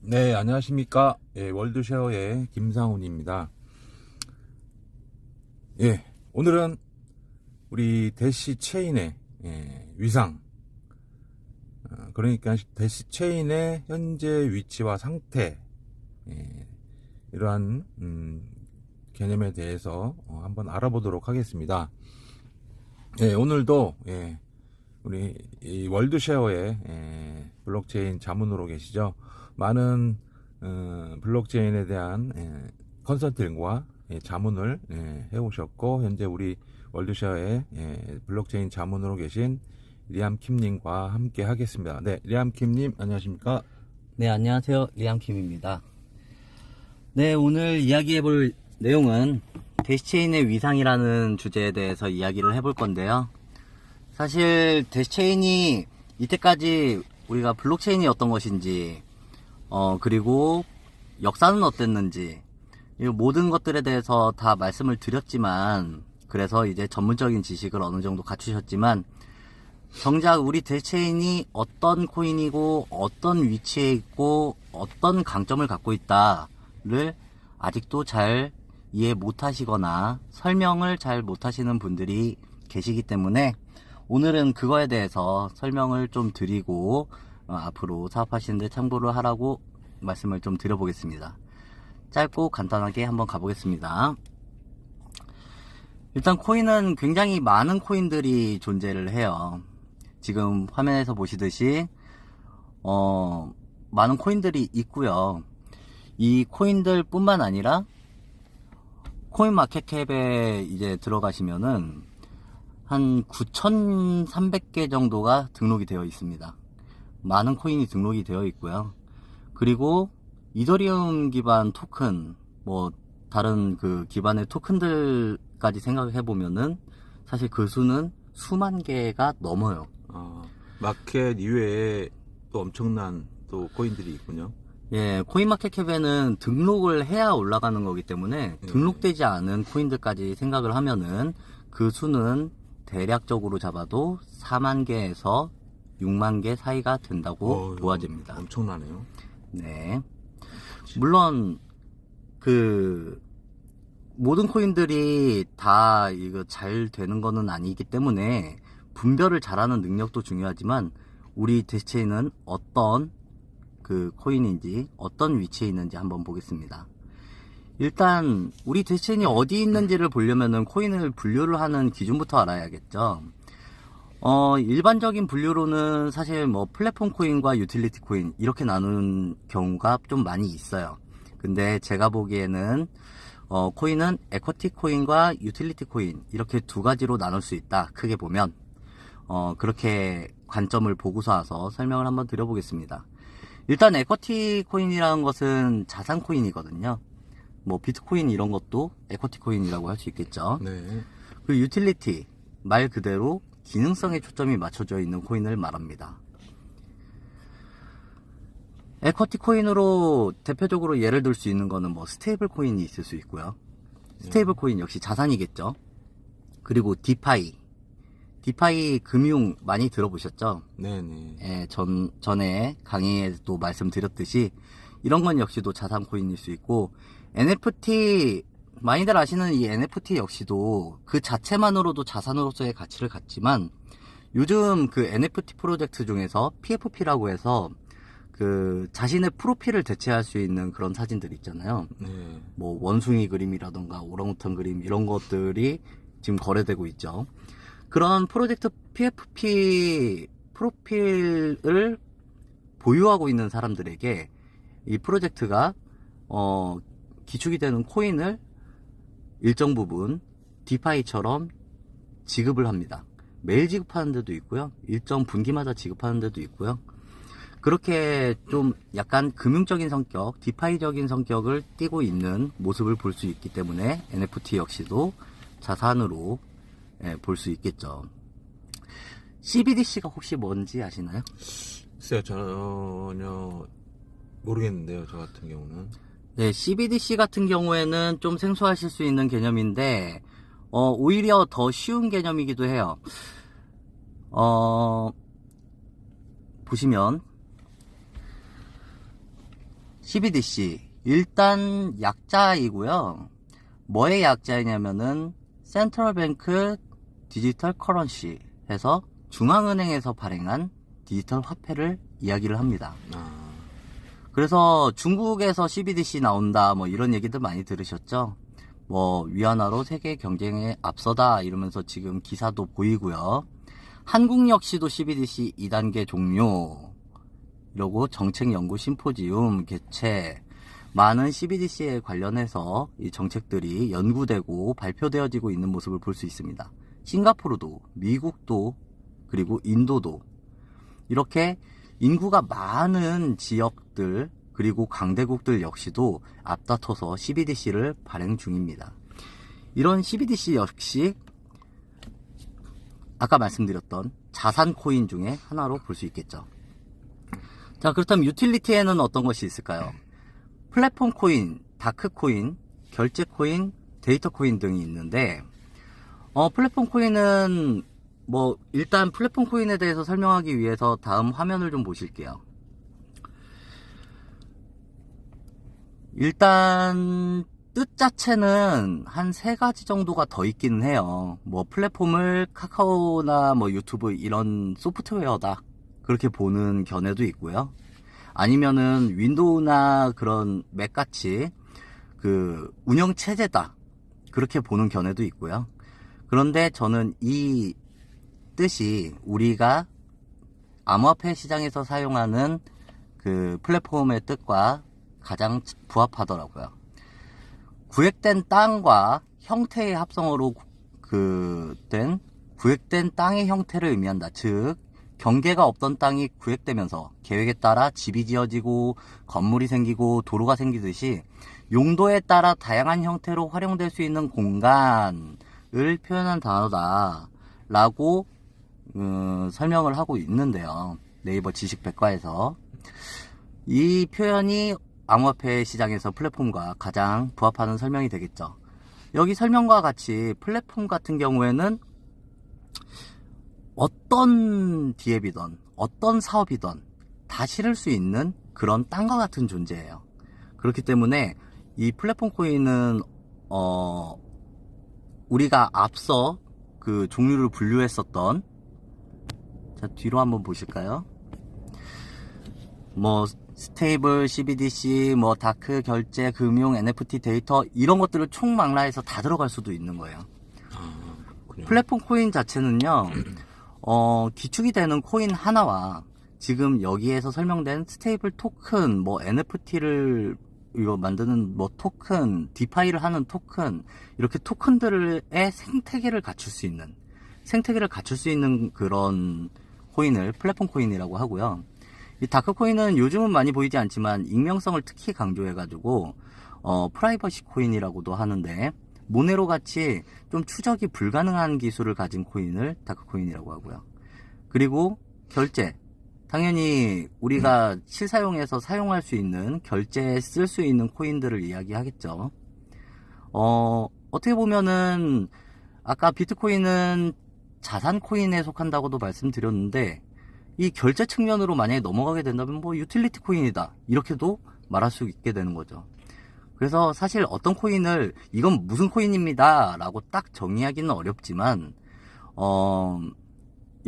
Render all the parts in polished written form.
네, 안녕하십니까. 예, 월드쉐어의 김상훈입니다. 예, 오늘은 우리 대시 체인의 위상, 그러니까 대시 체인의 현재 위치와 상태, 이러한 개념에 대해서 한번 알아보도록 하겠습니다. 예, 오늘도 우리 이 월드쉐어의 블록체인 자문으로 계시죠. 많은 블록체인에 대한 컨설팅과 자문을 해오셨고, 현재 우리 월드쉐어의 블록체인 자문으로 계신 리암킴님과 함께 하겠습니다. 네, 리암킴님 안녕하십니까? 네, 안녕하세요. 리암킴입니다. 네, 오늘 이야기해볼 내용은 대시체인의 위상이라는 주제에 대해서 이야기를 해볼 건데요. 사실 대시체인이 이때까지 우리가 블록체인이 어떤 것인지, 그리고 역사는 어땠는지, 이 모든 것들에 대해서 다 말씀을 드렸지만, 그래서 이제 전문적인 지식을 어느 정도 갖추셨지만, 정작 우리 대체인이 어떤 코인이고 어떤 위치에 있고 어떤 강점을 갖고 있다를 아직도 잘 이해 못하시거나 설명을 잘 못하시는 분들이 계시기 때문에 오늘은 그거에 대해서 설명을 좀 드리고 앞으로 사업하시는데 참고를 하라고 말씀을 좀 드려보겠습니다. 짧고 간단하게 한번 가보겠습니다. 일단 코인은 굉장히 많은 코인들이 존재를 해요. 지금 화면에서 보시듯이 많은 코인들이 있고요. 이 코인들 뿐만 아니라 코인마켓캡에 이제 들어가시면은 한 9,300개 정도가 등록이 되어 있습니다. 많은 코인이 등록이 되어 있고요. 그리고 이더리움 기반 토큰, 뭐 다른 그 기반의 토큰들까지 생각해 보면은 사실 그 수는 수만 개가 넘어요. 마켓 이외에 또 엄청난 또 코인들이 있군요. 예, 코인마켓캡에는 등록을 해야 올라가는 거기 때문에 등록되지 않은 코인들까지 생각을 하면은 그 수는 대략적으로 잡아도 4만 개에서 6만 개 사이가 된다고 보아집니다. 엄청나네요. 네. 물론 그 모든 코인들이 다 이거 잘 되는 거는 아니기 때문에 분별을 잘하는 능력도 중요하지만 우리 대시체인은 어떤 그 코인인지 어떤 위치에 있는지 한번 보겠습니다. 일단 우리 대시체인이 어디 있는지를 보려면은 코인을 분류를 하는 기준부터 알아야겠죠. 일반적인 분류로는 사실 뭐 플랫폼 코인과 유틸리티 코인 이렇게 나누는 경우가 좀 많이 있어요. 근데 제가 보기에는 코인은 에쿼티 코인과 유틸리티 코인 이렇게 두 가지로 나눌 수 있다. 크게 보면 그렇게 관점을 보고서 와서 설명을 한번 드려보겠습니다. 일단 에쿼티 코인이라는 것은 자산 코인이거든요. 뭐 비트코인 이런 것도 에쿼티 코인이라고 할 수 있겠죠. 네. 그리고 유틸리티 말 그대로 기능성에 초점이 맞춰져 있는 코인을 말합니다. 에쿼티 코인으로 대표적으로 예를 들 수 있는 거는 뭐 스테이블 코인이 있을 수 있고요. 스테이블 코인 역시 자산이겠죠. 그리고 디파이 금융 많이 들어보셨죠? 네네. 예, 전에 강의에도 말씀드렸듯이 이런 건 역시도 자산 코인일 수 있고, NFT 많이들 아시는 이 NFT 역시도 그 자체만으로도 자산으로서의 가치를 갖지만 요즘 그 NFT 프로젝트 중에서 PFP라고 해서 그 자신의 프로필을 대체할 수 있는 그런 사진들 있잖아요. 네. 뭐 원숭이 그림이라던가 오랑우탄 그림 이런 것들이 지금 거래되고 있죠. 그런 프로젝트 PFP 프로필을 보유하고 있는 사람들에게 이 프로젝트가 기축이 되는 코인을 일정 부분 디파이처럼 지급을 합니다. 매일 지급하는 데도 있고요. 일정 분기마다 지급하는 데도 있고요. 그렇게 좀 약간 금융적인 성격, 디파이적인 성격을 띠고 있는 모습을 볼 수 있기 때문에 NFT 역시도 자산으로 볼 수 있겠죠. CBDC가 혹시 뭔지 아시나요? 글쎄요, 전혀 모르겠는데요, 저 같은 경우는. 네, CBDC 같은 경우에는 좀 생소하실 수 있는 개념인데, 오히려 더 쉬운 개념이기도 해요. 보시면, CBDC 일단 약자이고요. 뭐의 약자이냐면은 센트럴 뱅크 디지털 커런시 해서 중앙은행에서 발행한 디지털 화폐를 이야기를 합니다. 그래서 중국에서 CBDC 나온다 뭐 이런 얘기들 많이 들으셨죠? 뭐 위안화로 세계 경쟁에 앞서다 이러면서 지금 기사도 보이고요. 한국 역시도 CBDC 2단계 종료 이러고 정책연구 심포지움 개최, 많은 CBDC에 관련해서 이 정책들이 연구되고 발표되어지고 있는 모습을 볼 수 있습니다. 싱가포르도, 미국도, 그리고 인도도 이렇게 인구가 많은 지역들 그리고 강대국들 역시도 앞다퉈서 CBDC를 발행 중입니다. 이런 CBDC 역시 아까 말씀드렸던 자산 코인 중에 하나로 볼 수 있겠죠. 자, 그렇다면 유틸리티에는 어떤 것이 있을까요? 플랫폼 코인, 다크 코인, 결제 코인, 데이터 코인 등이 있는데 플랫폼 코인은 뭐 일단 플랫폼 코인에 대해서 설명하기 위해서 다음 화면을 좀 보실게요. 일단 뜻 자체는 한 3가지 정도가 더 있기는 해요. 뭐 플랫폼을 카카오나 뭐 유튜브 이런 소프트웨어다 그렇게 보는 견해도 있고요. 아니면은 윈도우나 그런 맥같이 그 운영 체제다 그렇게 보는 견해도 있고요. 그런데 저는 이 뜻이 우리가 암호화폐 시장에서 사용하는 그 플랫폼의 뜻과 가장 부합하더라고요. 구획된 땅과 형태의 합성어로 된 구획된 땅의 형태를 의미한다. 즉 경계가 없던 땅이 구획되면서 계획에 따라 집이 지어지고 건물이 생기고 도로가 생기듯이 용도에 따라 다양한 형태로 활용될 수 있는 공간을 표현한 단어다 라고 설명을 하고 있는데요. 네이버 지식백과에서 이 표현이 암호화폐 시장에서 플랫폼과 가장 부합하는 설명이 되겠죠. 여기 설명과 같이 플랫폼 같은 경우에는 어떤 디앱이든 어떤 사업이든 다 실을 수 있는 그런 땅과 같은 존재예요. 그렇기 때문에 이 플랫폼 코인은 우리가 앞서 그 종류를 분류했었던, 자 뒤로 한번 보실까요? 뭐 스테이블, CBDC, 뭐 다크, 결제, 금융, NFT, 데이터 이런 것들을 총망라해서 다 들어갈 수도 있는 거예요. 플랫폼 코인 자체는요, 기축이 되는 코인 하나와 지금 여기에서 설명된 스테이블 토큰, 뭐 NFT를 이거 만드는 뭐 토큰, 디파이를 하는 토큰, 이렇게 토큰들의 생태계를 갖출 수 있는 그런 코인을 플랫폼 코인이라고 하고요. 이 다크 코인은 요즘은 많이 보이지 않지만 익명성을 특히 강조해가지고 프라이버시 코인이라고도 하는데, 모네로 같이 좀 추적이 불가능한 기술을 가진 코인을 다크 코인이라고 하고요. 그리고 결제, 당연히 우리가 실사용해서 사용할 수 있는, 결제에 쓸 수 있는 코인들을 이야기하겠죠. 어떻게 보면은 아까 비트코인은 자산 코인에 속한다고도 말씀드렸는데, 이 결제 측면으로 만약에 넘어가게 된다면 뭐 유틸리티 코인이다 이렇게도 말할 수 있게 되는 거죠. 그래서 사실 어떤 코인을 이건 무슨 코인입니다 라고 딱 정의하기는 어렵지만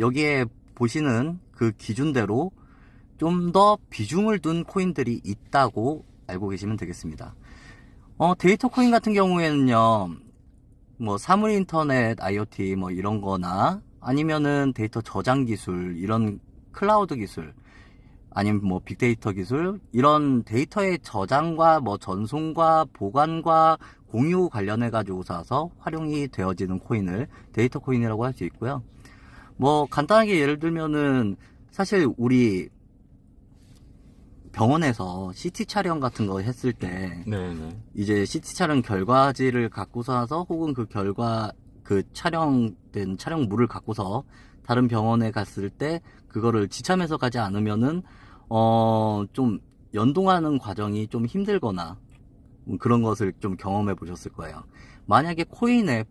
여기에 보시는 그 기준대로 좀 더 비중을 둔 코인들이 있다고 알고 계시면 되겠습니다. 데이터 코인 같은 경우에는요, 뭐 사물 인터넷, IoT 뭐 이런 거나 아니면은 데이터 저장 기술, 이런 클라우드 기술, 아니면 뭐 빅데이터 기술, 이런 데이터의 저장과 뭐 전송과 보관과 공유 관련해 가지고 사서 활용이 되어지는 코인을 데이터 코인이라고 할 수 있고요. 뭐 간단하게 예를 들면은 사실 우리 병원에서 CT 촬영 같은 거 했을 때 네네. 이제 CT 촬영 결과지를 갖고서 와서 혹은 그 결과 그 촬영된 촬영물을 갖고서 다른 병원에 갔을 때 그거를 지참해서 가지 않으면은 좀 연동하는 과정이 좀 힘들거나 그런 것을 좀 경험해 보셨을 거예요. 만약에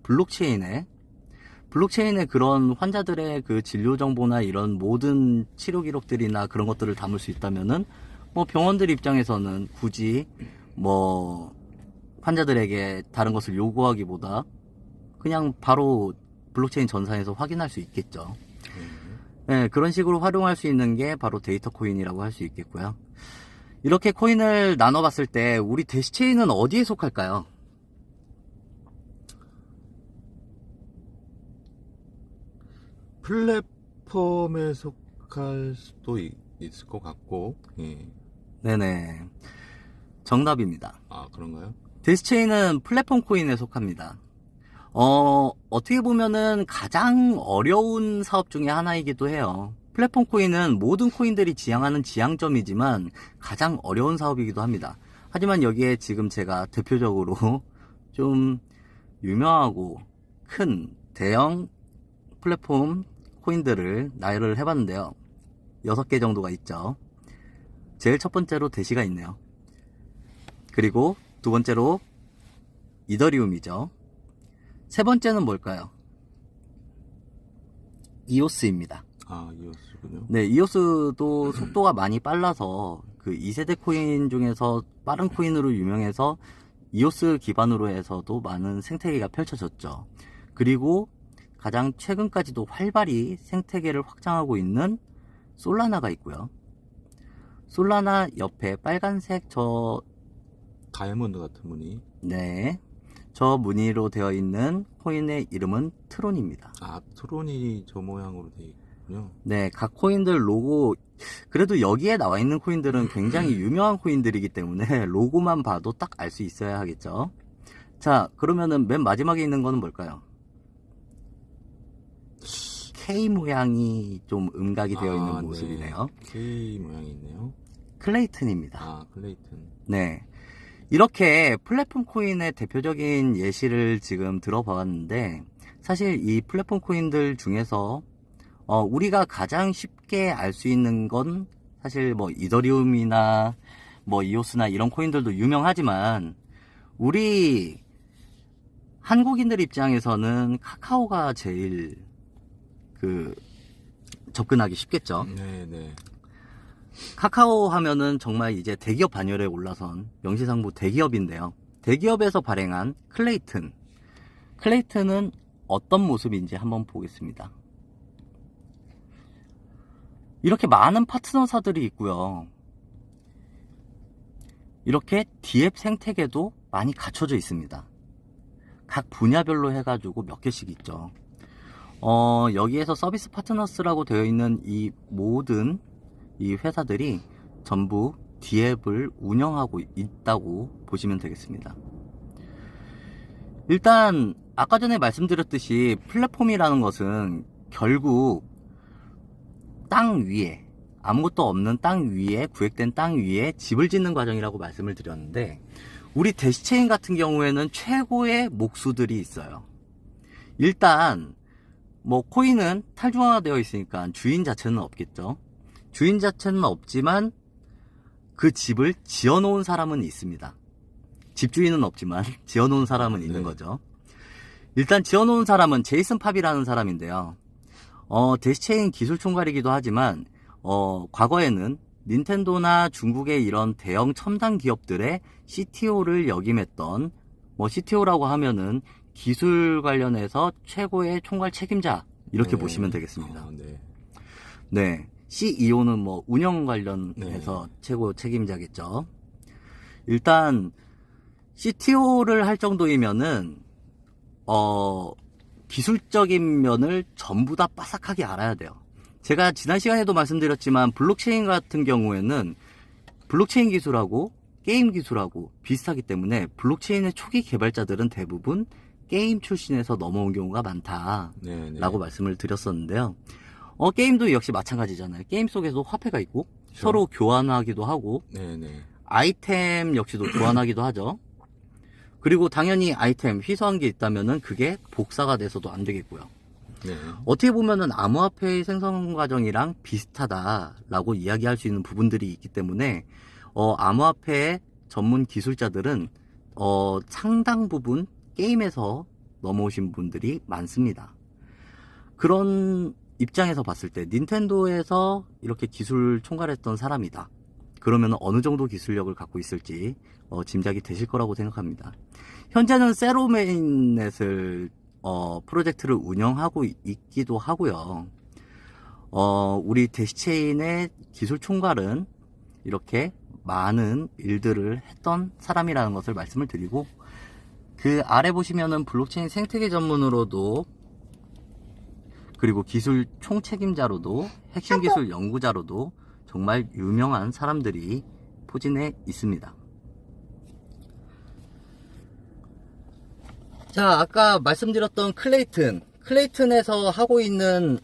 블록체인에 그런 환자들의 그 진료 정보나 이런 모든 치료 기록들이나 그런 것들을 담을 수 있다면은 뭐 병원들 입장에서는 굳이 뭐 환자들에게 다른 것을 요구하기보다 그냥 바로 블록체인 전산에서 확인할 수 있겠죠. 네, 그런 식으로 활용할 수 있는 게 바로 데이터 코인이라고 할 수 있겠고요. 이렇게 코인을 나눠봤을 때 우리 대시체인은 어디에 속할까요? 플랫폼에 속할 수도 있을 것 같고, 예. 네네. 정답입니다. 아, 그런가요? 데시체인은 플랫폼 코인에 속합니다. 어떻게 보면은 가장 어려운 사업 중에 하나이기도 해요. 플랫폼 코인은 모든 코인들이 지향하는 지향점이지만 가장 어려운 사업이기도 합니다. 하지만 여기에 지금 제가 대표적으로 좀 유명하고 큰 대형 플랫폼 코인들을 나열을 해봤는데요. 6개 정도가 있죠. 제일 첫 번째로 대시가 있네요. 그리고 두 번째로 이더리움이죠. 세 번째는 뭘까요? 이오스입니다. 아, 이었군요. 네, 이오스도 속도가 많이 빨라서 그 2세대 코인 중에서 빠른 코인으로 유명해서 이오스 기반으로 해서도 많은 생태계가 펼쳐졌죠. 그리고 가장 최근까지도 활발히 생태계를 확장하고 있는 솔라나가 있고요. 솔라나 옆에 빨간색 다이아몬드 같은 무늬. 네, 저 무늬로 되어 있는 코인의 이름은 트론입니다. 아, 트론이 저 모양으로 되어 있군요. 네, 각 코인들 로고, 그래도 여기에 나와 있는 코인들은 굉장히 유명한 코인들이기 때문에 로고만 봐도 딱 알 수 있어야 하겠죠. 자, 그러면은 맨 마지막에 있는 거는 뭘까요? K 모양이 좀 음각이 되어 있는 모습이네요. 네. K 모양이 있네요. 클레이튼입니다. 아, 클레이튼. 네. 이렇게 플랫폼 코인의 대표적인 예시를 지금 들어봤는데, 사실 이 플랫폼 코인들 중에서 우리가 가장 쉽게 알 수 있는 건 사실 뭐 이더리움이나 뭐 이오스나 이런 코인들도 유명하지만, 우리 한국인들 입장에서는 카카오가 제일 접근하기 쉽겠죠. 네네. 카카오 하면은 정말 이제 대기업 반열에 올라선 명시상부 대기업인데요. 대기업에서 발행한 클레이튼. 클레이튼은 어떤 모습인지 한번 보겠습니다. 이렇게 많은 파트너사들이 있고요. 이렇게 D앱 생태계도 많이 갖춰져 있습니다. 각 분야별로 해가지고 몇 개씩 있죠. 여기에서 서비스 파트너스라고 되어 있는 이 모든 이 회사들이 전부 D앱을 운영하고 있다고 보시면 되겠습니다. 일단 아까 전에 말씀드렸듯이 플랫폼이라는 것은 결국 땅 위에, 아무것도 없는 땅 위에, 구획된 땅 위에 집을 짓는 과정이라고 말씀을 드렸는데, 우리 대시체인 같은 경우에는 최고의 목수들이 있어요. 일단 뭐 코인은 탈중앙화되어 있으니까 주인 자체는 없겠죠. 주인 자체는 없지만 그 집을 지어놓은 사람은 있습니다. 집주인은 없지만 지어놓은 사람은 있는 거죠. 일단 지어놓은 사람은 제이슨 팝이라는 사람인데요. 대시체인 기술 총괄이기도 하지만 과거에는 닌텐도나 중국의 이런 대형 첨단 기업들의 CTO를 역임했던, 뭐 CTO라고 하면은 기술 관련해서 최고의 총괄 책임자, 이렇게 보시면 되겠습니다. 아, 네. 네. CEO는 뭐 운영 관련해서 최고 책임자겠죠. 일단 CTO를 할 정도이면은 기술적인 면을 전부 다 빠삭하게 알아야 돼요. 제가 지난 시간에도 말씀드렸지만 블록체인 같은 경우에는 블록체인 기술하고 게임 기술하고 비슷하기 때문에 블록체인의 초기 개발자들은 대부분 게임 출신에서 넘어온 경우가 많다라고 말씀을 드렸었는데요. 게임도 역시 마찬가지잖아요. 게임 속에도 화폐가 있고 그렇죠. 서로 교환하기도 하고 아이템 역시도 교환하기도 하죠. 그리고 당연히 아이템 희소한 게 있다면은 그게 복사가 돼서도 안 되겠고요. 어떻게 보면은 암호화폐의 생성 과정이랑 비슷하다라고 이야기할 수 있는 부분들이 있기 때문에 암호화폐 전문 기술자들은 상당 부분 게임에서 넘어오신 분들이 많습니다. 그런 입장에서 봤을 때 닌텐도에서 이렇게 기술 총괄했던 사람이다. 그러면 어느 정도 기술력을 갖고 있을지 짐작이 되실 거라고 생각합니다. 현재는 세로메인넷을 프로젝트를 운영하고 있기도 하고요. 우리 대시체인의 기술 총괄은 이렇게 많은 일들을 했던 사람이라는 것을 말씀을 드리고, 그 아래 보시면은 블록체인 생태계 전문으로도, 그리고 기술 총책임자로도, 핵심 기술 연구자로도 정말 유명한 사람들이 포진해 있습니다. 자, 아까 말씀드렸던 클레이튼에서 하고 있는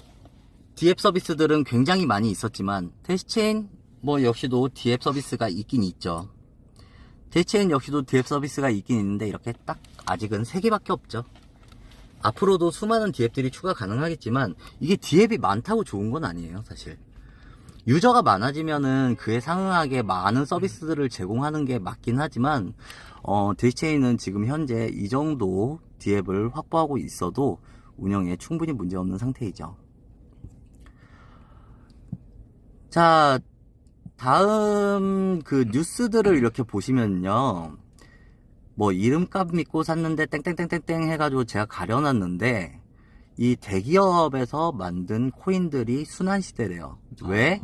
디앱 서비스들은 굉장히 많이 있었지만, 대시체인 역시도 디앱 서비스가 있긴 있죠. 대시체인 역시도 디앱 서비스가 있긴 있는데 이렇게 딱 아직은 3개밖에 없죠. 앞으로도 수많은 디앱들이 추가 가능하겠지만, 이게 디앱이 많다고 좋은 건 아니에요, 사실. 유저가 많아지면은 그에 상응하게 많은 서비스들을 제공하는 게 맞긴 하지만, 대시체인은 지금 현재 이 정도 디앱을 확보하고 있어도 운영에 충분히 문제없는 상태이죠. 자, 다음 그 뉴스들을 이렇게 보시면요, 이름값 믿고 샀는데 땡땡땡땡땡 해가지고 제가 가려놨는데, 이 대기업에서 만든 코인들이 순환시대래요. 왜?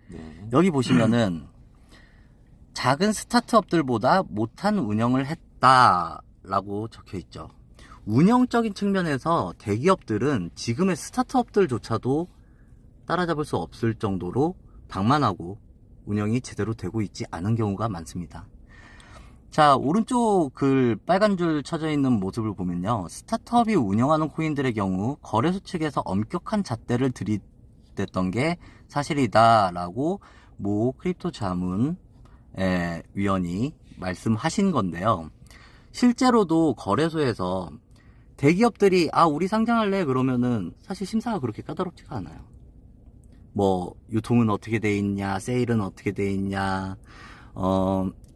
네. 여기 보시면은 작은 스타트업들보다 못한 운영을 했다라고 적혀있죠. 운영적인 측면에서 대기업들은 지금의 스타트업들조차도 따라잡을 수 없을 정도로 방만하고 운영이 제대로 되고 있지 않은 경우가 많습니다. 자, 오른쪽 글 빨간 줄 쳐져 있는 모습을 보면요, 스타트업이 운영하는 코인들의 경우 거래소 측에서 엄격한 잣대를 들이댔던 게 사실이다 라고 모 크립토 자문 위원이 말씀하신 건데요. 실제로도 거래소에서 대기업들이 우리 상장할래 그러면은 사실 심사가 그렇게 까다롭지가 않아요. 유통은 어떻게 돼 있냐, 세일은 어떻게 돼 있냐,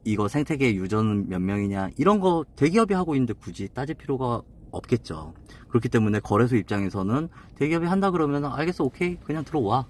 이거 생태계 유저는 몇 명이냐, 이런 거 대기업이 하고 있는데 굳이 따질 필요가 없겠죠. 그렇기 때문에 거래소 입장에서는 대기업이 한다 그러면 알겠어, 오케이, 그냥 들어와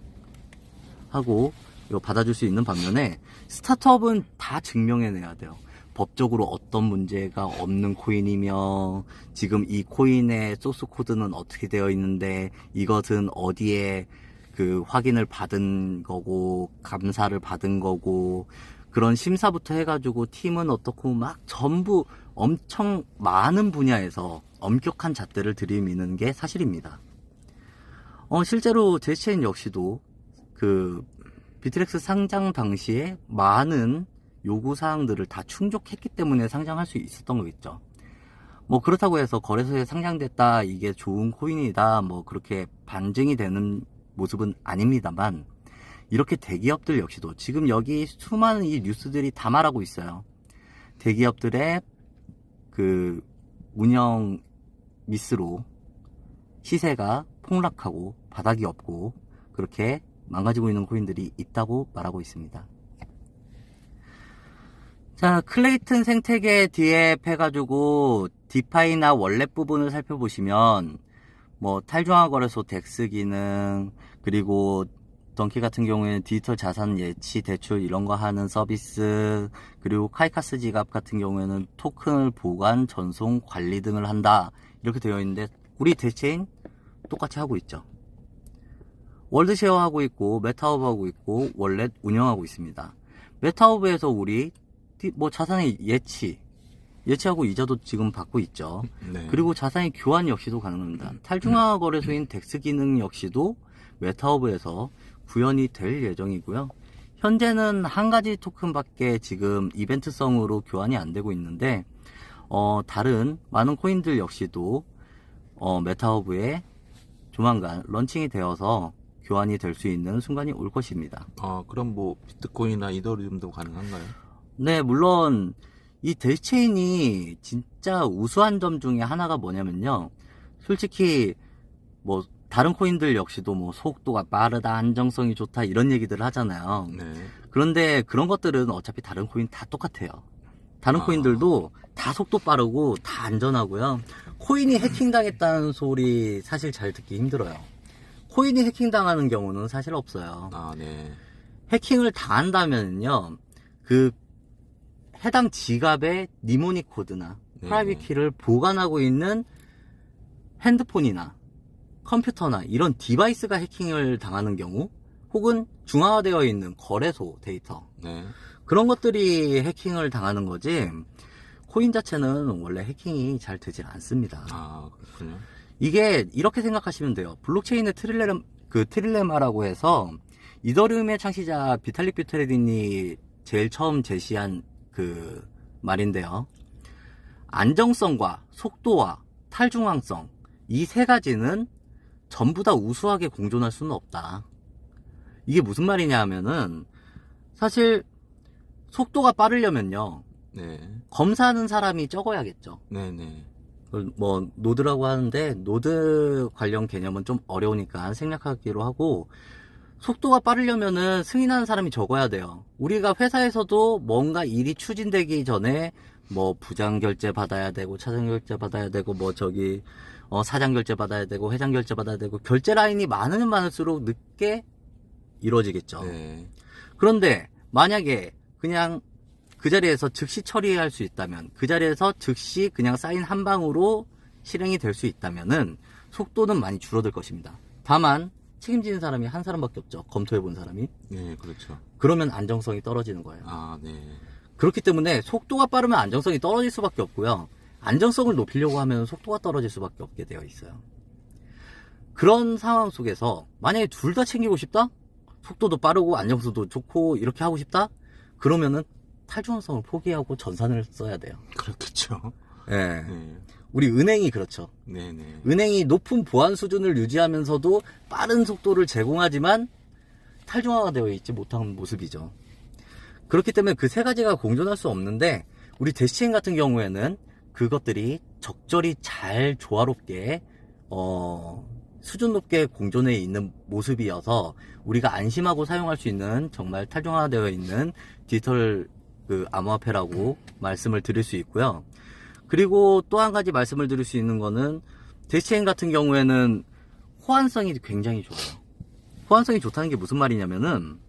하고 이거 받아줄 수 있는 반면에, 스타트업은 다 증명해내야 돼요. 법적으로 어떤 문제가 없는 코인이며, 지금 이 코인의 소스 코드는 어떻게 되어 있는데, 이것은 어디에 그 확인을 받은 거고, 감사를 받은 거고, 그런 심사부터 해가지고 팀은 어떻고 막 전부 엄청 많은 분야에서 엄격한 잣대를 들이미는 게 사실입니다. 실제로 제시체인 역시도 그 비트렉스 상장 당시에 많은 요구사항들을 다 충족했기 때문에 상장할 수 있었던 거겠죠. 그렇다고 해서 거래소에 상장됐다, 이게 좋은 코인이다, 그렇게 반증이 되는 모습은 아닙니다만, 이렇게 대기업들 역시도 지금 여기 수많은 이 뉴스들이 다 말하고 있어요. 대기업들의 그 운영 미스로 시세가 폭락하고 바닥이 없고 그렇게 망가지고 있는 코인들이 있다고 말하고 있습니다. 자, 클레이튼 생태계 디앱 해가지고 디파이나 월렛 부분을 살펴보시면 탈중앙 거래소 덱스 기능, 그리고 던키 같은 경우에는 디지털 자산 예치 대출 이런 거 하는 서비스, 그리고 카이카스 지갑 같은 경우에는 토큰을 보관, 전송, 관리 등을 한다, 이렇게 되어 있는데, 우리 대체인 똑같이 하고 있죠. 월드쉐어 하고 있고, 메타허브 하고 있고, 월렛 운영하고 있습니다. 메타허브에서 우리 자산의 예치하고 이자도 지금 받고 있죠. 네. 그리고 자산의 교환 역시도 가능합니다. 탈중앙 거래소인 덱스 기능 역시도 메타허브에서 구현이 될 예정이고요. 현재는 한 가지 토큰밖에 지금 이벤트성으로 교환이 안 되고 있는데, 다른 많은 코인들 역시도 메타허브에 조만간 런칭이 되어서 교환이 될 수 있는 순간이 올 것입니다. 그럼 비트코인이나 이더리움도 가능한가요? 네, 물론 이 대체인이 진짜 우수한 점 중에 하나가 뭐냐면요, 솔직히 다른 코인들 역시도 속도가 빠르다, 안정성이 좋다, 이런 얘기들을 하잖아요. 네. 그런데 그런 것들은 어차피 다른 코인 다 똑같아요. 다른 코인들도 다 속도 빠르고 다 안전하고요. 코인이 해킹당했다는 소리 사실 잘 듣기 힘들어요. 코인이 해킹당하는 경우는 사실 없어요. 네. 해킹을 당한다면요, 그 해당 지갑의 니모닉 코드나 네. 프라이빗 키를 보관하고 있는 핸드폰이나 컴퓨터나 이런 디바이스가 해킹을 당하는 경우, 혹은 중앙화되어 있는 거래소 데이터, 네. 그런 것들이 해킹을 당하는 거지, 코인 자체는 원래 해킹이 잘 되질 않습니다. 아, 그렇군요. 이게 이렇게 생각하시면 돼요. 블록체인의 트릴레마라고 해서 이더리움의 창시자 비탈릭 뷰테린이 제일 처음 제시한 그 말인데요. 안정성과 속도와 탈중앙성, 이 세 가지는 전부 다 우수하게 공존할 수는 없다. 이게 무슨 말이냐 하면은, 사실 속도가 빠르려면요, 네. 검사하는 사람이 적어야겠죠. 네네. 뭐 노드라고 하는데, 노드 관련 개념은 좀 어려우니까 생략하기로 하고, 속도가 빠르려면은 승인하는 사람이 적어야 돼요. 우리가 회사에서도 뭔가 일이 추진되기 전에 뭐 부장 결제 받아야 되고, 차장 결제 받아야 되고, 뭐 저기 사장 결제 받아야 되고, 회장 결제 받아야 되고, 결제 라인이 많으면 많을수록 늦게 이루어지겠죠. 네. 그런데 만약에 그냥 그 자리에서 즉시 처리할 수 있다면, 그 자리에서 즉시 그냥 사인 한 방으로 실행이 될 수 있다면은 속도는 많이 줄어들 것입니다. 다만 책임지는 사람이 한 사람밖에 없죠. 검토해 본 사람이. 네, 그렇죠. 그러면 안정성이 떨어지는 거예요. 아, 네. 그렇기 때문에 속도가 빠르면 안정성이 떨어질 수밖에 없고요. 안정성을 높이려고 하면 속도가 떨어질 수밖에 없게 되어 있어요. 그런 상황 속에서 만약에 둘 다 챙기고 싶다? 속도도 빠르고 안정성도 좋고 이렇게 하고 싶다? 그러면은 탈중앙성을 포기하고 전산을 써야 돼요. 그렇겠죠. 예. 네. 우리 은행이 그렇죠. 네네. 은행이 높은 보안 수준을 유지하면서도 빠른 속도를 제공하지만 탈중앙화되어 있지 못한 모습이죠. 그렇기 때문에 그 세 가지가 공존할 수 없는데, 우리 대시체인 같은 경우에는 그것들이 적절히 잘 조화롭게 수준 높게 공존해 있는 모습이어서 우리가 안심하고 사용할 수 있는 정말 탈중화되어 있는 디지털 그 암호화폐라고 말씀을 드릴 수 있고요. 그리고 또 한 가지 말씀을 드릴 수 있는 거는, 대시체인 같은 경우에는 호환성이 굉장히 좋아요. 호환성이 좋다는 게 무슨 말이냐면은,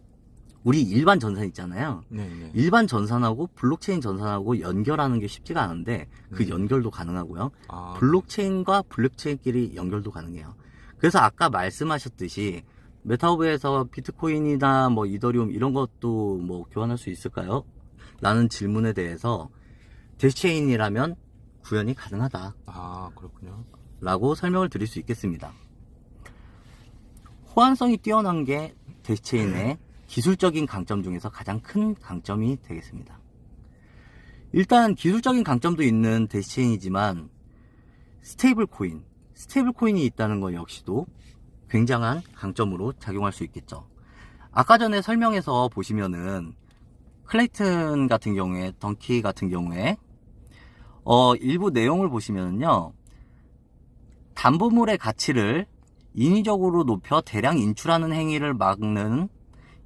우리 일반 전산 있잖아요. 네네. 일반 전산하고 블록체인 전산하고 연결하는 게 쉽지가 않은데 그 연결도 가능하고요. 아, 블록체인과 블록체인끼리 연결도 가능해요. 그래서 아까 말씀하셨듯이 메타버스에서 비트코인이나 뭐 이더리움 이런 것도 뭐 교환할 수 있을까요? 라는 질문에 대해서 대시체인이라면 구현이 가능하다 아, 그렇군요. 라고 설명을 드릴 수 있겠습니다. 호환성이 뛰어난 게 대시체인의 기술적인 강점 중에서 가장 큰 강점이 되겠습니다. 일단 기술적인 강점도 있는 대시체인이지만 스테이블 코인이 있다는 것 역시도 굉장한 강점으로 작용할 수 있겠죠. 아까 전에 설명해서 보시면은 클레이튼 같은 경우에, 덩키 같은 경우에 일부 내용을 보시면요, 담보물의 가치를 인위적으로 높여 대량 인출하는 행위를 막는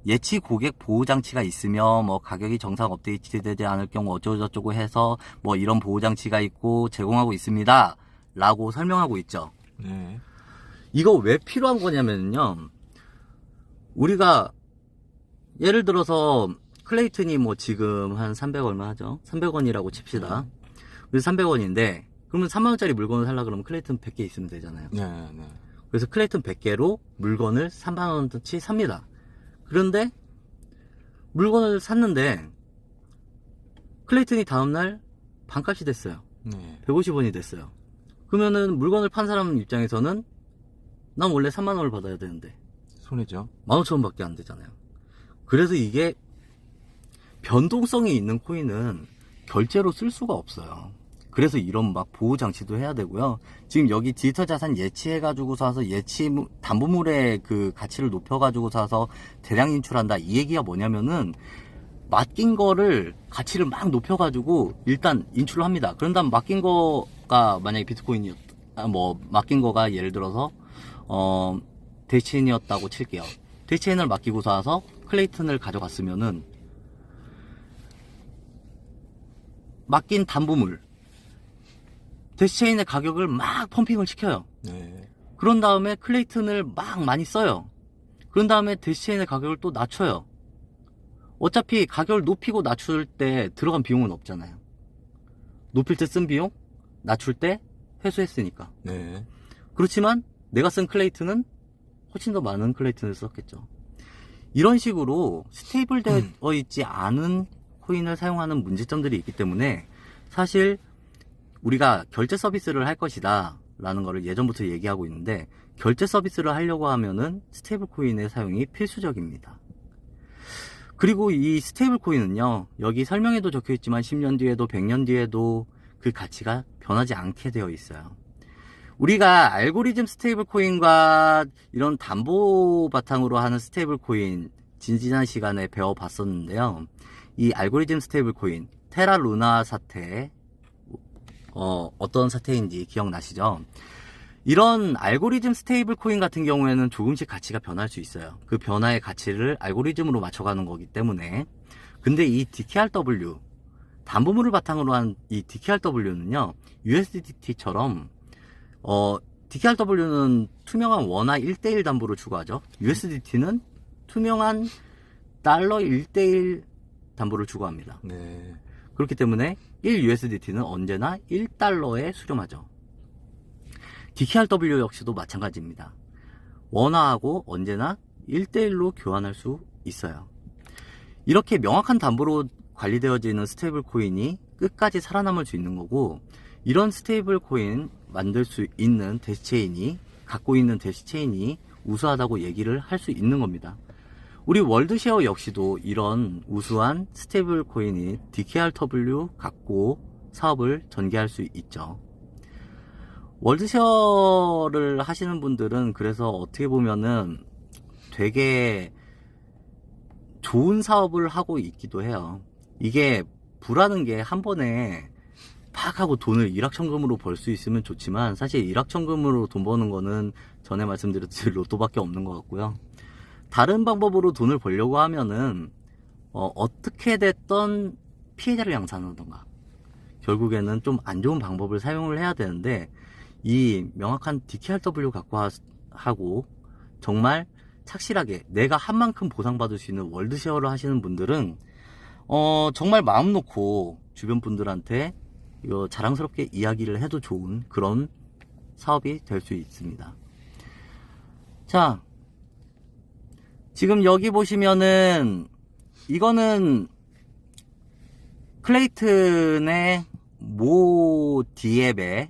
예치 고객 보호 장치가 있으며, 뭐 가격이 정상 업데이트되지 않을 경우 어쩌고저쩌고 해서 뭐 이런 보호 장치가 있고 제공하고 있습니다 라고 설명하고 있죠. 네. 이거 왜 필요한 거냐면요, 우리가 예를 들어서 클레이튼이 뭐 지금 한 300 얼마 하죠? 300원이라고 칩시다. 그래서 300원인데 그러면 3만원짜리 물건을 사려고 그러면 클레이튼 100개 있으면 되잖아요. 네네. 그래서 클레이튼 100개로 물건을 3만원어치 삽니다. 그런데 물건을 샀는데 클레이튼이 다음날 반값이 됐어요. 네. 150원이 됐어요. 그러면은 물건을 판 사람 입장에서는 난 원래 3만원을 받아야 되는데 손해죠. 15,000원밖에 안 되잖아요. 그래서 이게 변동성이 있는 코인은 결제로 쓸 수가 없어요. 그래서 이런 막 보호 장치도 해야 되고요. 지금 여기 디지털 자산 예치해가지고 사서 담보물의 그 가치를 높여가지고 사서 대량 인출한다, 이 얘기가 뭐냐면은 맡긴 거를 가치를 막 높여가지고 일단 인출을 합니다. 그런 다음 맡긴 거가 만약에 비트코인이었다, 뭐 맡긴 거가 예를 들어서 대체인이었다고 칠게요. 대체인을 맡기고 사서 클레이튼을 가져갔으면은 맡긴 담보물 대시체인의 가격을 막 펌핑을 시켜요. 네. 그런 다음에 클레이튼을 막 많이 써요. 그런 다음에 대시체인의 가격을 또 낮춰요. 어차피 가격을 높이고 낮출 때 들어간 비용은 없잖아요. 높일 때 쓴 비용, 낮출 때 회수했으니까. 네. 그렇지만 내가 쓴 클레이트는 훨씬 더 많은 클레이트를 썼겠죠. 이런 식으로 스테이블 되어 있지 않은 코인을 사용하는 문제점들이 있기 때문에 사실 우리가 결제 서비스를 할 것이다 라는 거를 예전부터 얘기하고 있는데, 결제 서비스를 하려고 하면은 스테이블 코인의 사용이 필수적입니다. 그리고 이 스테이블 코인은요, 여기 설명에도 적혀 있지만 10년 뒤에도 100년 뒤에도 그 가치가 변하지 않게 되어 있어요. 우리가 알고리즘 스테이블 코인과 이런 담보 바탕으로 하는 스테이블 코인 지난 시간에 배워봤었는데요. 이 알고리즘 스테이블 코인, 테라 루나 사태, 어떤 사태인지 기억나시죠? 이런 알고리즘 스테이블 코인 같은 경우에는 조금씩 가치가 변할 수 있어요. 그 변화의 가치를 알고리즘으로 맞춰가는 거기 때문에. 근데 이 DKRW, 담보물을 바탕으로 한 이 DKRW는요, USDT처럼 DKRW는 투명한 원화 1대1 담보를 추구하죠. USDT는 투명한 달러 1대1 담보를 추구합니다. 네. 그렇기 때문에 1USDT는 언제나 1달러에 수렴하죠. DKRW 역시도 마찬가지입니다. 원화하고 언제나 1대1로 교환할 수 있어요. 이렇게 명확한 담보로 관리되어지는 스테이블 코인이 끝까지 살아남을 수 있는 거고, 이런 스테이블 코인 만들 수 있는 대시체인이, 갖고 있는 대시체인이 우수하다고 얘기를 할 수 있는 겁니다. 우리 월드쉐어 역시도 이런 우수한 스테이블 코인인 DKRW 갖고 사업을 전개할 수 있죠. 월드쉐어를 하시는 분들은 그래서 어떻게 보면은 되게 좋은 사업을 하고 있기도 해요. 이게 부라는 게 한 번에 팍 하고 돈을 일확천금으로 벌 수 있으면 좋지만, 사실 일확천금으로 돈 버는 거는 전에 말씀드렸듯이 로또밖에 없는 것 같고요. 다른 방법으로 돈을 벌려고 하면은 어떻게 됐던 피해자를 양산하던가 결국에는 좀 안 좋은 방법을 사용을 해야 되는데, 이 명확한 DKRW 갖고 하고 정말 착실하게 내가 한 만큼 보상받을 수 있는 월드쉐어를 하시는 분들은 정말 마음 놓고 주변 분들한테 이거 자랑스럽게 이야기를 해도 좋은 그런 사업이 될 수 있습니다. 자, 지금 여기 보시면은 이거는 클레이튼의 모 디앱의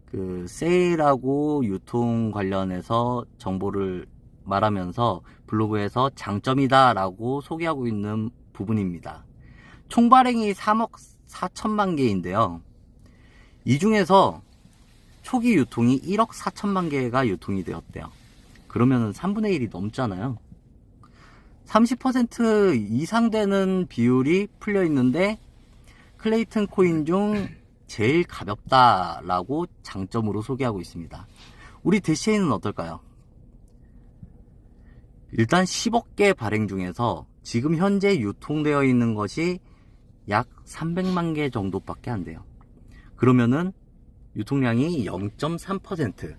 그 세일하고 유통 관련해서 정보를 말하면서 블로그에서 장점이다 라고 소개하고 있는 부분입니다. 총 발행이 3억 4천만 개인데요. 이 중에서 초기 유통이 1억 4천만 개가 유통이 되었대요. 그러면은 3분의 1이 넘잖아요. 30% 이상 되는 비율이 풀려 있는데 클레이튼 코인 중 제일 가볍다라고 장점으로 소개하고 있습니다. 우리 대시체인은 어떨까요? 일단 10억 개 발행 중에서 지금 현재 유통되어 있는 것이 약 300만 개 정도밖에 안 돼요. 그러면은 유통량이 0.3%.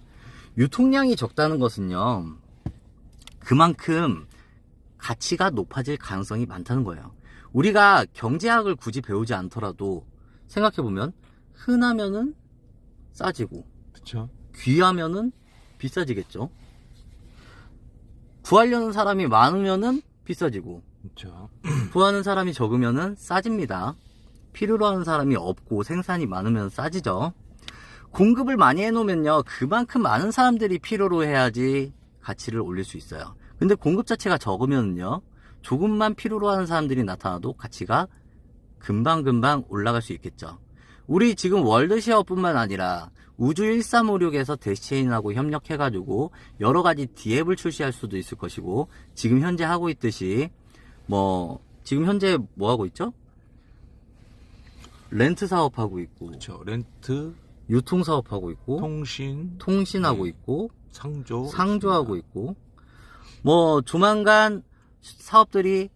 유통량이 적다는 것은요, 그만큼 가치가 높아질 가능성이 많다는 거예요. 우리가 경제학을 굳이 배우지 않더라도 생각해보면 흔하면은 싸지고, 그쵸. 귀하면은 비싸지겠죠. 구하려는 사람이 많으면은 비싸지고, 그쵸. 구하는 사람이 적으면은 싸집니다. 필요로 하는 사람이 없고 생산이 많으면 싸지죠. 공급을 많이 해놓으면요, 그만큼 많은 사람들이 필요로 해야지 가치를 올릴 수 있어요. 근데 공급 자체가 적으면요, 조금만 필요로 하는 사람들이 나타나도 가치가 금방금방 올라갈 수 있겠죠. 우리 지금 월드쉐어뿐만 아니라 우주 1356에서 대시체인하고 협력해가지고 여러가지 디앱을 출시할 수도 있을 것이고, 지금 현재 하고 있듯이 지금 현재 뭐 하고 있죠? 렌트 사업하고 있고, 그쵸. 렌트, 유통 사업하고 있고, 통신하고 네. 있고, 있습니다. 상조하고 있고, 조만간 사업들이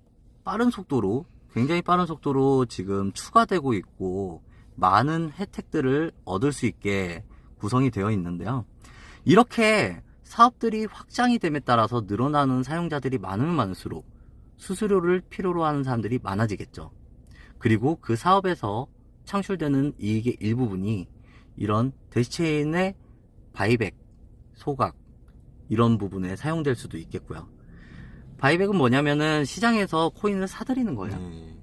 굉장히 빠른 속도로 지금 추가되고 있고, 많은 혜택들을 얻을 수 있게 구성이 되어 있는데요. 이렇게 사업들이 확장이 됨에 따라서 늘어나는 사용자들이 많으면 많을수록 수수료를 필요로 하는 사람들이 많아지겠죠. 그리고 그 사업에서 창출되는 이익의 일부분이 이런 대시체인의 바이백, 소각 이런 부분에 사용될 수도 있겠고요. 바이백은 뭐냐면은 시장에서 코인을 사들이는 거예요.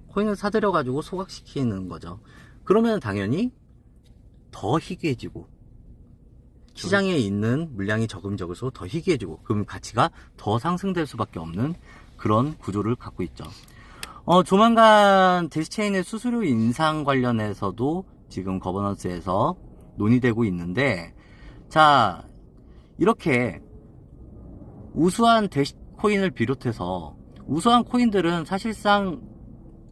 코인을 사들여 가지고 소각시키는 거죠. 그러면 당연히 더 희귀해지고 시장에 있는 물량이 적을수록 더 희귀해지고 그럼 가치가 더 상승될 수밖에 없는 그런 구조를 갖고 있죠. 조만간 대시체인의 수수료 인상 관련해서도 지금 거버넌스에서 논의되고 있는데, 자, 이렇게 우수한 코인을 비롯해서 우수한 코인들은 사실상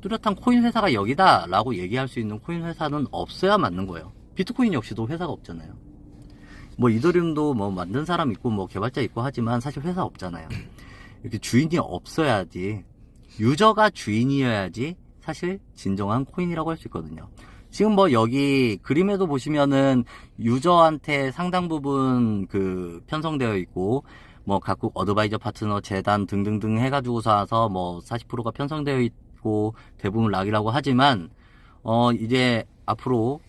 뚜렷한 코인 회사가 여기다 라고 얘기할 수 있는 코인 회사는 없어야 맞는 거예요. 비트코인 역시도 회사가 없잖아요. 뭐 이더리움도 뭐 만든 사람 있고 뭐 개발자 있고 하지만 사실 회사 없잖아요. 이렇게 주인이 없어야지, 유저가 주인이어야지 사실 진정한 코인이라고 할 수 있거든요. 지금 뭐 여기 그림에도 보시면은 유저한테 상당 부분 그 편성되어 있고 뭐 각국 어드바이저 파트너 재단 등등등 해가지고서 와서 뭐 40%가 편성되어 있고 대부분 락이라고 하지만 이제 앞으로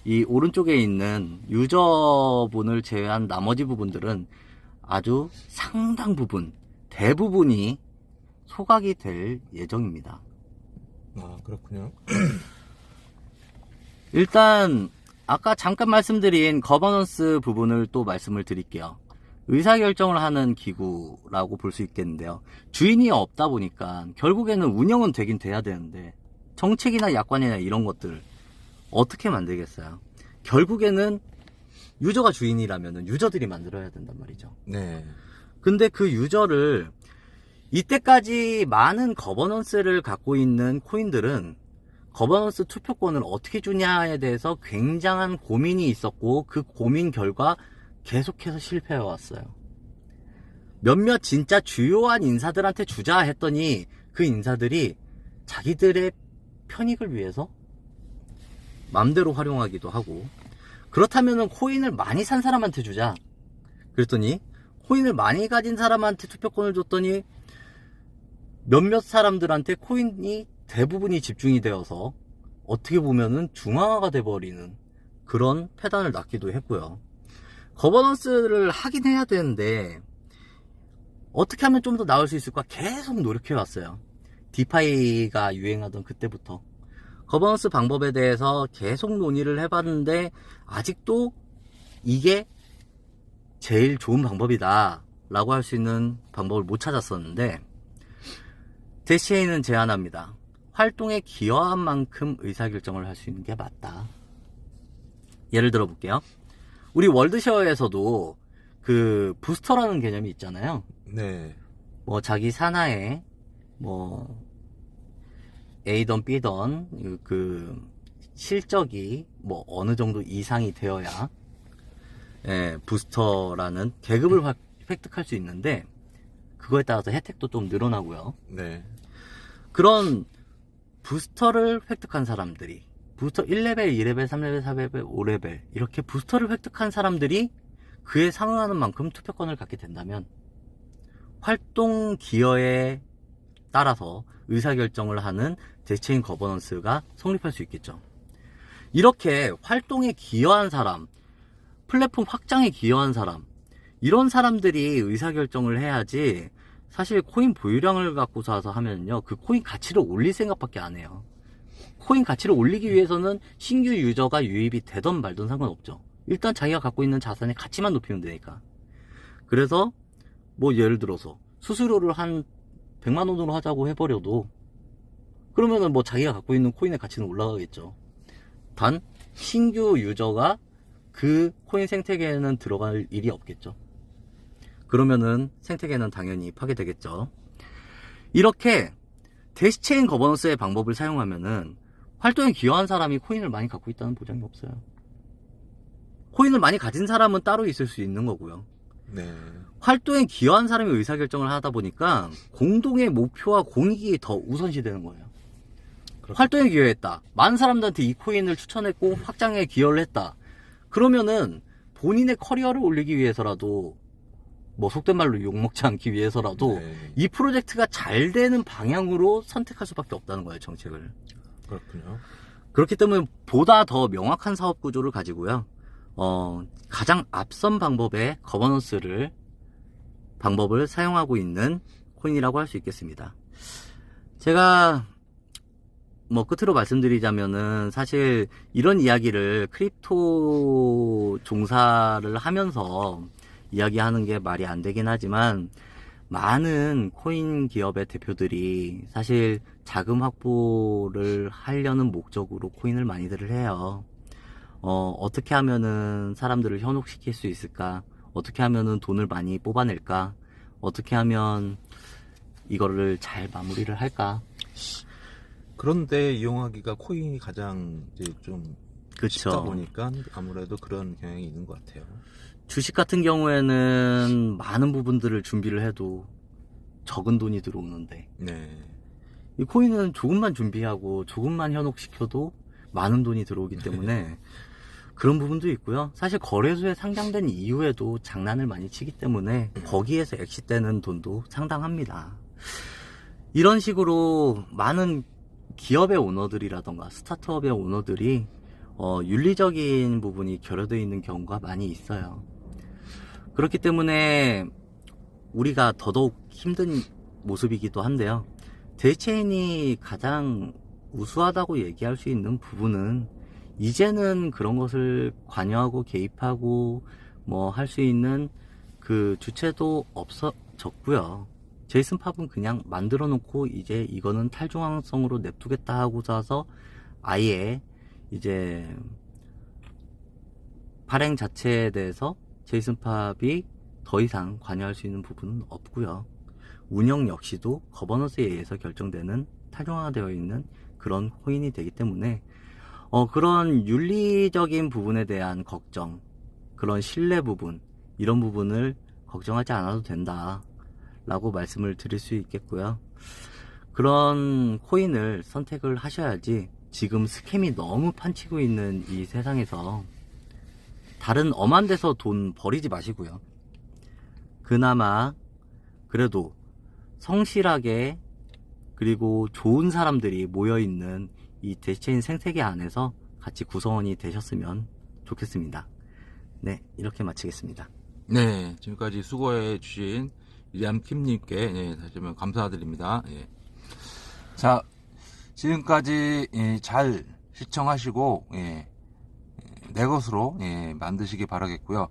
이 오른쪽에 있는 유저분을 제외한 나머지 부분들은 아주 상당 부분, 대부분이 소각이 될 예정입니다. 아, 그렇군요. 일단 아까 잠깐 말씀드린 거버넌스 부분을 또 말씀을 드릴게요. 의사결정을 하는 기구라고 볼 수 있겠는데요. 주인이 없다 보니까 결국에는 운영은 되긴 돼야 되는데 정책이나 약관이나 이런 것들 어떻게 만들겠어요? 결국에는 유저가 주인이라면 유저들이 만들어야 된단 말이죠. 네. 근데 그 유저를 이때까지 많은 거버넌스를 갖고 있는 코인들은 거버넌스 투표권을 어떻게 주냐에 대해서 굉장한 고민이 있었고 그 고민 결과 계속해서 실패해 왔어요. 몇몇 진짜 주요한 인사들한테 주자 했더니 그 인사들이 자기들의 편익을 위해서 맘대로 활용하기도 하고, 그렇다면은 코인을 많이 산 사람한테 주자 그랬더니 코인을 많이 가진 사람한테 투표권을 줬더니 몇몇 사람들한테 코인이 대부분이 집중이 되어서 어떻게 보면은 중앙화가 돼버리는 그런 패단을 낳기도 했고요. 거버넌스를 하긴 해야 되는데 어떻게 하면 좀 더 나을 수 있을까 계속 노력해 왔어요. 디파이가 유행하던 그때부터 거버넌스 방법에 대해서 계속 논의를 해봤는데 아직도 이게 제일 좋은 방법이다 라고 할 수 있는 방법을 못 찾았었는데, 대시체인은 제안합니다. 활동에 기여한 만큼 의사결정을 할 수 있는 게 맞다. 예를 들어 볼게요. 우리 월드쉐어에서도 그 부스터라는 개념이 있잖아요. 네. 뭐 자기 산하에 뭐 A던 B던 그 실적이 뭐 어느 정도 이상이 되어야 부스터라는 계급을 획득할 수 있는데 그거에 따라서 혜택도 좀 늘어나고요. 네. 그런 부스터를 획득한 사람들이 부스터 1레벨, 2레벨, 3레벨, 4레벨, 5레벨 이렇게 부스터를 획득한 사람들이 그에 상응하는 만큼 투표권을 갖게 된다면 활동 기여에 따라서 의사결정을 하는 대체인 거버넌스가 성립할 수 있겠죠. 이렇게 활동에 기여한 사람, 플랫폼 확장에 기여한 사람, 이런 사람들이 의사결정을 해야지 사실 코인 보유량을 갖고서 와서 하면요, 그 코인 가치를 올릴 생각밖에 안 해요. 코인 가치를 올리기 위해서는 신규 유저가 유입이 되던 말던 상관없죠. 일단 자기가 갖고 있는 자산의 가치만 높이면 되니까. 그래서 뭐 예를 들어서 수수료를 한 100만 원으로 하자고 해버려도 그러면은 뭐 자기가 갖고 있는 코인의 가치는 올라가겠죠. 단 신규 유저가 그 코인 생태계에는 들어갈 일이 없겠죠. 그러면은 생태계는 당연히 파괴되겠죠. 이렇게 대시체인 거버넌스의 방법을 사용하면은 활동에 기여한 사람이 코인을 많이 갖고 있다는 보장이 없어요. 코인을 많이 가진 사람은 따로 있을 수 있는 거고요. 네. 활동에 기여한 사람이 의사결정을 하다 보니까 공동의 목표와 공익이 더 우선시 되는 거예요. 그렇군요. 활동에 기여했다. 많은 사람들한테 이 코인을 추천했고 확장에 기여를 했다. 그러면은 본인의 커리어를 올리기 위해서라도 뭐 속된 말로 욕먹지 않기 위해서라도 네. 이 프로젝트가 잘 되는 방향으로 선택할 수밖에 없다는 거예요, 정책을. 그렇군요. 그렇기 때문에 보다 더 명확한 사업 구조를 가지고요. 가장 앞선 방법의 방법을 사용하고 있는 코인이라고 할 수 있겠습니다. 제가 뭐 끝으로 말씀드리자면은 사실 이런 이야기를 크립토 종사를 하면서 이야기하는 게 말이 안 되긴 하지만 많은 코인 기업의 대표들이 사실 자금 확보를 하려는 목적으로 코인을 많이들 해요. 어떻게 하면은 사람들을 현혹시킬 수 있을까? 어떻게 하면은 돈을 많이 뽑아낼까? 어떻게 하면 이거를 잘 마무리를 할까? 그런데 이용하기가 코인이 가장 이제 좀 쉽다 그쵸. 보니까 아무래도 그런 경향이 있는 것 같아요. 주식 같은 경우에는 많은 부분들을 준비를 해도 적은 돈이 들어오는데 네. 이 코인은 조금만 준비하고 조금만 현혹시켜도 많은 돈이 들어오기 때문에 그런 부분도 있고요. 사실 거래소에 상장된 이후에도 장난을 많이 치기 때문에 거기에서 엑시되는 돈도 상당합니다. 이런 식으로 많은 기업의 오너들이라던가 스타트업의 오너들이 윤리적인 부분이 결여되어 있는 경우가 많이 있어요. 그렇기 때문에 우리가 더더욱 힘든 모습이기도 한데요. 데이체인이 가장 우수하다고 얘기할 수 있는 부분은 이제는 그런 것을 관여하고 개입하고 뭐 할 수 있는 그 주체도 없어졌고요. 제이슨 팝은 그냥 만들어 놓고 이제 이거는 탈중앙성으로 냅두겠다 하고서 아예 이제 발행 자체에 대해서 제이슨 팝이 더 이상 관여할 수 있는 부분은 없고요. 운영 역시도 거버넌스에 의해서 결정되는 탈중앙화되어 있는 그런 코인이 되기 때문에 그런 윤리적인 부분에 대한 걱정, 그런 신뢰 부분, 이런 부분을 걱정하지 않아도 된다 라고 말씀을 드릴 수 있겠고요. 그런 코인을 선택을 하셔야지 지금 스캠이 너무 판치고 있는 이 세상에서 다른 엄한 데서 돈 버리지 마시고요. 그나마 그래도 성실하게 그리고 좋은 사람들이 모여있는 이 데이체인 생태계 안에서 같이 구성원이 되셨으면 좋겠습니다. 네, 이렇게 마치겠습니다. 네, 지금까지 수고해 주신 리암 킴님께 다시 한번 감사드립니다. 예. 자, 지금까지 잘 시청하시고 내 것으로 만드시기 바라겠고요.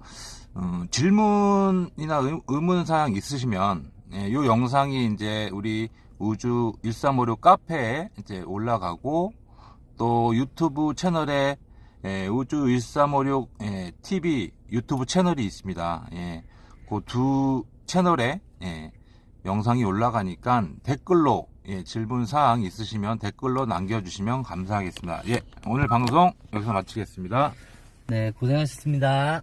질문이나 의문사항 있으시면 이 영상이 이제 우리 우주 1356 카페에 이제 올라가고 또 유튜브 채널에 우주 1356 TV 유튜브 채널이 있습니다. 그 두 채널에 영상이 올라가니까 댓글로 질문 사항 있으시면 댓글로 남겨주시면 감사하겠습니다. 오늘 방송 여기서 마치겠습니다. 네, 고생하셨습니다.